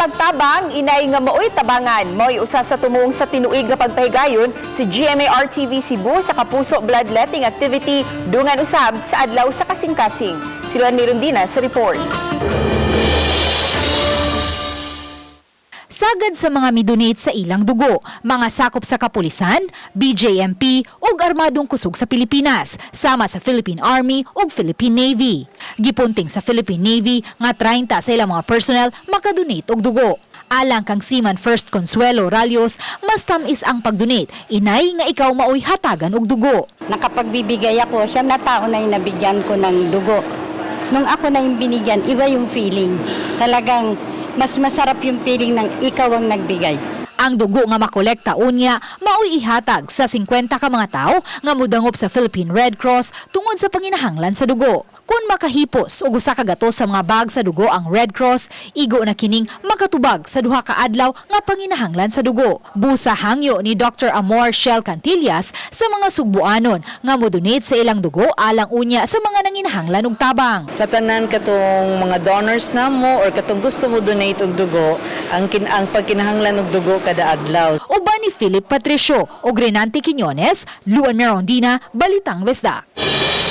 pagtabang inay nga maoy tabangan mo'y usa sa tumong sa tinuig nga pagpahigayon si GMA-RTV Cebu sa Kapuso Bloodletting Activity dungan usab sa adlaw sa kasing-kasing. Si Luan Mirundina sa report. Sagad sa mga midonate sa ilang dugo, mga sakop sa kapulisan, BJMP ug armadong kusog sa Pilipinas, sama sa Philippine Army ug Philippine Navy. Gipunting sa Philippine Navy nga 30 sa ilang mga personnel makadonate og dugo. Alang kang Seaman First Consuelo Ralios, mas tamis ang pagdonate, inay nga ikaw maoy hatagan og dugo. Nakapagbibigay ako, siyam na tao na yung nabigyan ko ng dugo. Nung ako na yung binigyan, iba yung feeling. Talagang mas masarap yung feeling ng ikaw ang nagbigay. Ang dugo nga makolekta unya, maoy ihatag sa 50 ka mga tao nga mudangop sa Philippine Red Cross tungod sa panginahanglan sa dugo. Kung makahipos o usa ka gatos sa mga bag sa dugo ang Red Cross, igo na kining makatubag sa duha ka adlaw nga panginahanglan sa dugo. Busa hangyo ni Dr. Amor Shell Cantillas sa mga Sugbuanon nga modonate sa ilang dugo alang unya sa mga nanginahanglan og tabang. Sa tanan katong mga donors namo or katong gusto mo donate og dugo, ang pagkinahanglan og dugo kada adlaw. Uban ni Philip Patricio o Renante Quiñones, Luan Mirondina, Balitang Westda.